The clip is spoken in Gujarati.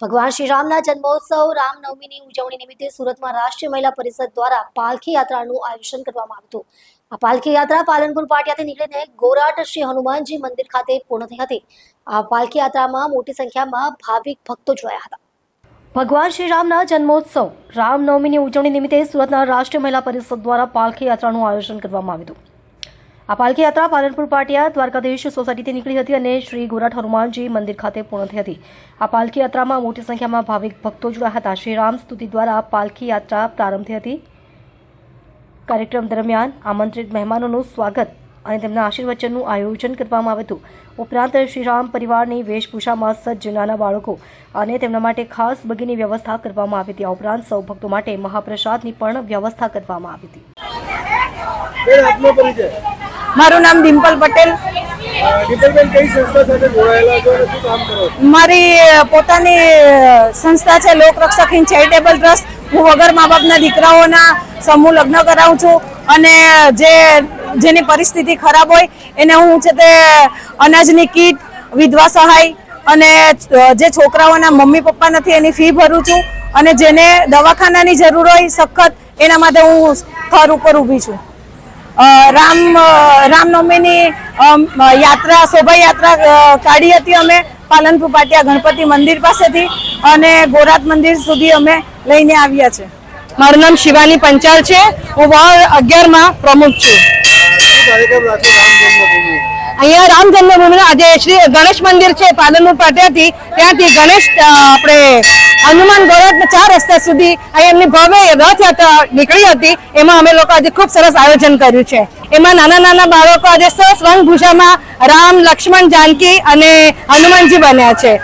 ભગવાન શ્રી રામના જન્મોત્સવ રામનવમીની ઉજવણી નિમિત્તે સુરતમાં રાષ્ટ્રીય મહિલા પરિષદ દ્વારા પાલખી યાત્રાનું આયોજન કરવામાં આવ્યું હતું। આ પાલખી યાત્રા પાલનપુર પાટિયાથી નીકળીને ગોરાટ શ્રી હનુમાનજી મંદિર ખાતે પૂર્ણ થઈ હતી। આ પાલખી યાત્રામાં મોટી સંખ્યામાં ભાવિક ભક્તો જોડાયા હતા। ભગવાન શ્રી રામના જન્મોત્સવ રામનવમીની ઉજવણી નિમિત્તે સુરતના રાષ્ટ્રીય મહિલા પરિષદ દ્વારા પાલખી યાત્રાનું આયોજન કરવામાં આવ્યું હતું। આ પાલખી યાત્રા પાલનપુર પાટિયા દ્વારકાધીશ સોસાયટીથી નીકળી હતી અને શ્રી ગોરાટ હનુમાનજી મંદિર ખાતે પૂર્ણ થઈ હતી। આ પાલખી યાત્રામાં મોટી સંખ્યામાં ભાવિક ભક્તો જોડાયા હતા। શ્રી રામ સ્તુતિ દ્વારા પાલખી યાત્રા પ્રારંભ થઈ હતી। કાર્યક્રમ દરમિયાન આમંત્રિત મહેમાનોનું સ્વાગત અને તેમના આશીર્વચનનું આયોજન કરવામાં આવ્યું હતું। ઉપરાંત શ્રી રામ પરિવારની વેશભૂષામાં સજ્જ નાના બાળકો અને તેમના માટે ખાસ બગીની વ્યવસ્થા કરવામાં આવી હતી। આ ઉપરાંત સૌ ભક્તો માટે મહાપ્રસાદની પણ વ્યવસ્થા કરવામાં આવી હતી। મારું નામ ડિમ્પલ પટેલ। ડિમ્પલબેન કઈ સંસ્થા સાથે જોડાયેલા છો અને શું કામ કરો છો? મારી પોતાની સંસ્થા છે લોકરક્ષક ઇન ચેરિટેબલ ટ્રસ્ટ। હું વગર મા બાપના દીકરાઓના સમૂહ લગ્ન કરાવું છું અને જેની પરિસ્થિતિ ખરાબ હોય એને હું છે તે અનાજની કીટ, વિધવા સહાય અને જે છોકરાઓના મમ્મી પપ્પા નથી એની ફી ભરું છું અને જેને દવાખાનાની જરૂર હોય સખત એના માટે હું સ્થળ ઉપર ઊભી છું। રામનવમીની યાત્રા શોભાયાત્રા કાઢી હતી અમે પાલનપુર પાટિયા ગણપતિ મંદિર પાસેથી અને ગોરાટ મંદિર સુધી અમે લઈને આવ્યા છે। મારું નામ શિવાની પંચાલ છે। હું વોર્ડ 11 માં પ્રમુખ છું। અહીંયા રામ જન્મભૂમિના આજે શ્રી ગણેશ મંદિર છે પાલનપુર પાટિયાથી, ત્યાંથી ગણેશ આપણે હનુમાન ગોરાટ 4 રસ્તા સુધી અહીંયા એમની ભવ્ય રથયાત્રા નીકળી હતી। એમાં અમે લોકો આજે ખૂબ સરસ આયોજન કર્યું છે। એમાં નાના નાના બાળકો આજે સરસ રંગભૂષામાં રામ, લક્ષ્મણ, જાનકી અને હનુમાનજી બન્યા છે।